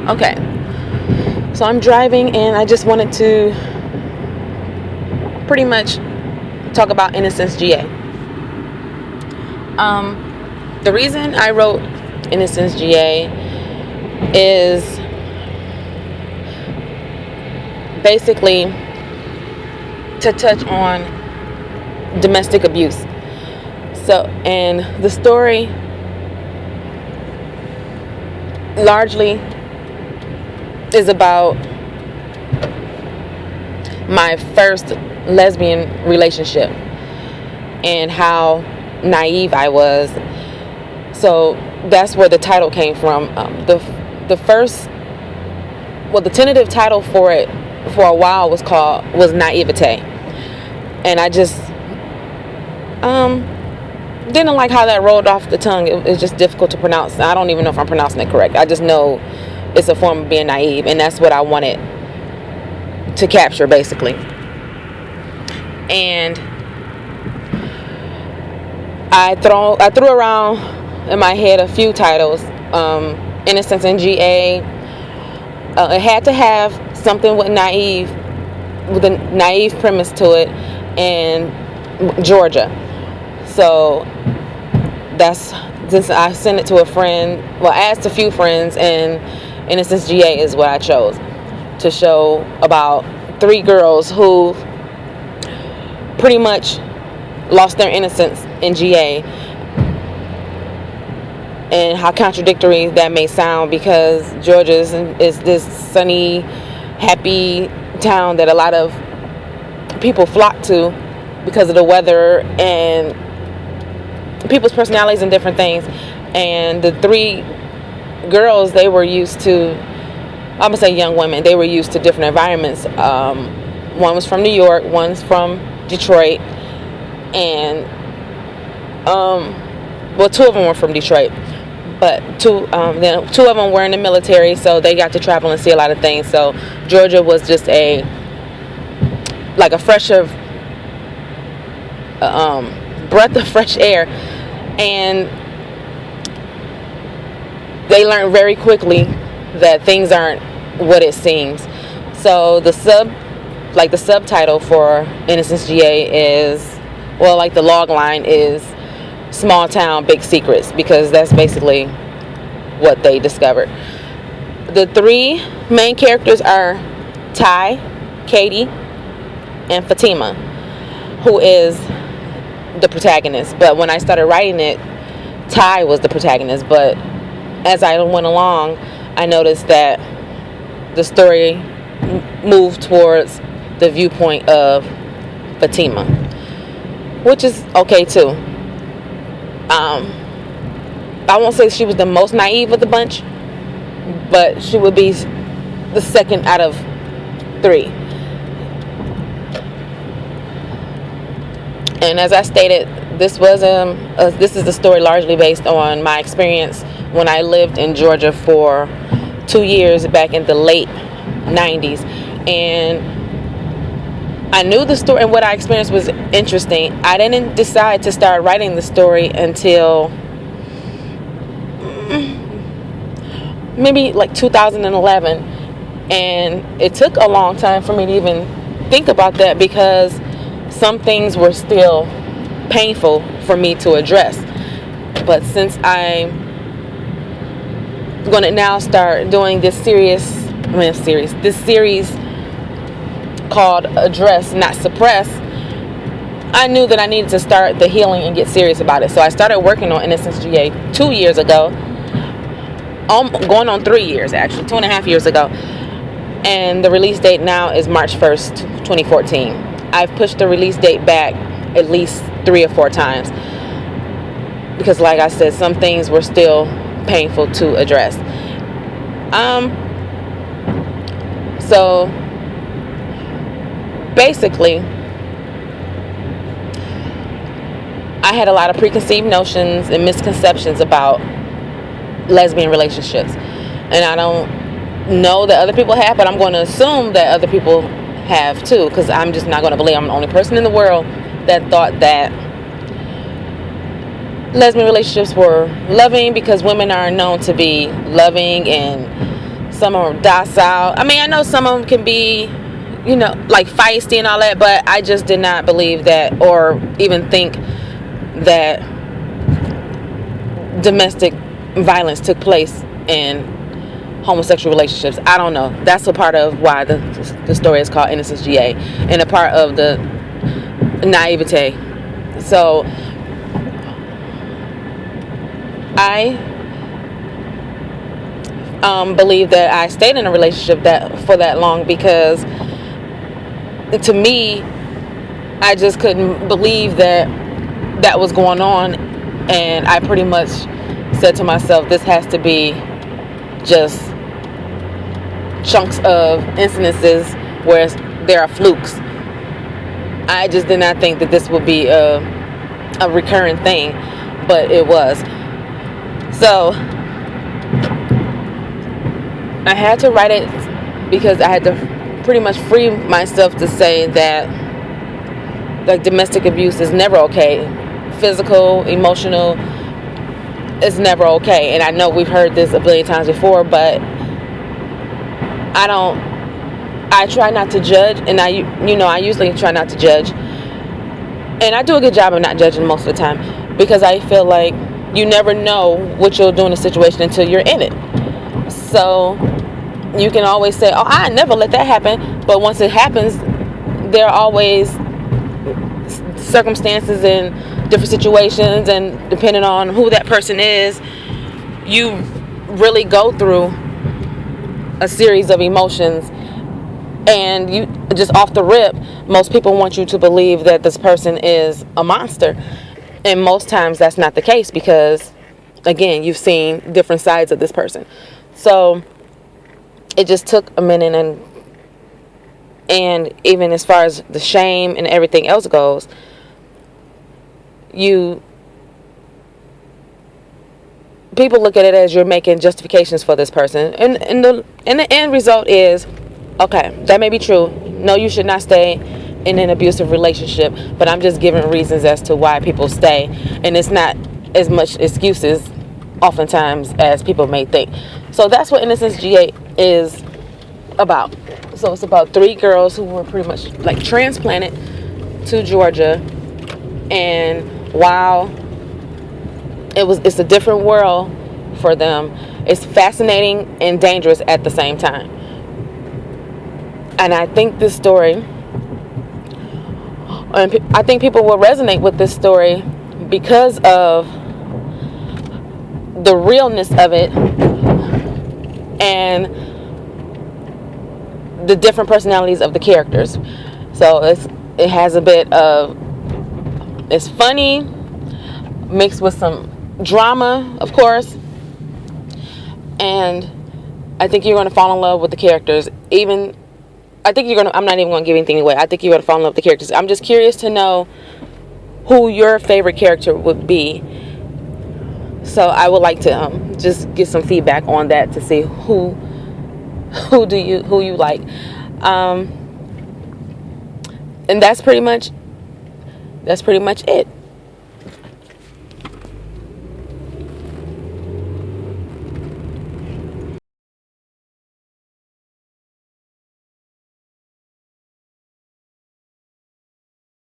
Okay, so I'm driving and I just wanted to pretty much talk about Innocence GA. The reason I wrote Innocence GA is basically to touch on domestic abuse. So, and the story largely is about my first lesbian relationship and how naive I was. So that's where the title came from. The tentative title for it for a while was Naivete, and I just didn't like how that rolled off the tongue. It's just difficult to pronounce. I don't even know if I'm pronouncing it correct. I just know it's a form of being naive, and that's what I wanted to capture, basically. And I threw around in my head a few titles. Innocence in GA. It had to have something with a naive premise to it, and Georgia. So that's, since I sent it to a friend, well, I asked a few friends, and Innocence GA is what I chose to show about 3 girls who pretty much lost their innocence in GA, and how contradictory that may sound, because Georgia is this sunny, happy town that a lot of people flock to because of the weather and people's personalities and different things. And the 3 girls, they were used to, I'm gonna say young women, they were used to different environments. One was from New York, one's from Detroit, and 2 of them were from Detroit, but then 2 of them were in the military, so they got to travel and see a lot of things. So Georgia was just a fresh breath of fresh air, and they learned very quickly that things aren't what it seems. So the subtitle for Innocence GA is, the log line is small town, big secrets, because that's basically what they discovered. The 3 main characters are Ty, Katie, and Fatima, who is the protagonist. But when I started writing it, Ty was the protagonist. But as I went along, I noticed that the story moved towards the viewpoint of Fatima, which is okay too. I won't say she was the most naive of the bunch, but she would be the second out of 3. And as I stated, this is a story largely based on my experience when I lived in Georgia for 2 years back in the late 90s. And I knew the story, and what I experienced was interesting. I didn't decide to start writing the story until maybe 2011, and it took a long time for me to even think about that, because some things were still painful for me to address. But since I'm going to now start doing this series called Address Not Suppress, I knew that I needed to start the healing and get serious about it. So I started working on Innocence GA 2 years ago, going on 3 years actually, 2.5 years ago, and the release date now is March 1st 2014. I've pushed the release date back at least 3 or 4 times, because like I said, some things were still painful to address. So basically, I had a lot of preconceived notions and misconceptions about lesbian relationships, and I don't know that other people have, but I'm going to assume that other people have too, because I'm just not going to believe I'm the only person in the world that thought that lesbian relationships were loving, because women are known to be loving and Some are docile. I mean, I know some of them can be, you know, like feisty and all that, but I just did not believe that or even think that domestic violence took place in homosexual relationships. I don't know. That's a part of why the story is called Innocence GA, and a part of the naivete. So I believe that I stayed in a relationship for that long because, to me, I just couldn't believe that was going on, and I pretty much said to myself, this has to be just chunks of incidences where there are flukes. I just did not think that this would be a recurring thing, but it was. So I had to write it because I had to pretty much free myself to say that, like, domestic abuse is never okay. Physical, emotional, it's never okay. And I know we've heard this a billion times before, but I try not to judge, and I usually try not to judge. And I do a good job of not judging most of the time, because I feel like you never know what you'll do in a situation until you're in it. So you can always say, oh, I never let that happen. But once it happens, there are always circumstances and different situations, and depending on who that person is, you really go through a series of emotions. And you just off the rip, most people want you to believe that this person is a monster. And most times that's not the case, because, again, you've seen different sides of this person. So it just took a minute, and even as far as the shame and everything else goes, people look at it as you're making justifications for this person, and the end result is, okay, that may be true. No, you should not stay in an abusive relationship, but I'm just giving reasons as to why people stay, and it's not as much excuses oftentimes as people may think. So that's what Innocence GA is about. So it's about 3 girls who were pretty much like transplanted to Georgia, and while it's a different world for them, it's fascinating and dangerous at the same time. And I think this story, and I think people will resonate with this story because of the realness of it and the different personalities of the characters. So it has a bit of, it's funny mixed with some drama, of course, and I think you're going to fall in love with the characters. I'm not even going to give anything away. I think you're going to fall in love with the characters. I'm just curious to know who your favorite character would be. So I would like to just get some feedback on that to see who you like. And that's pretty much it.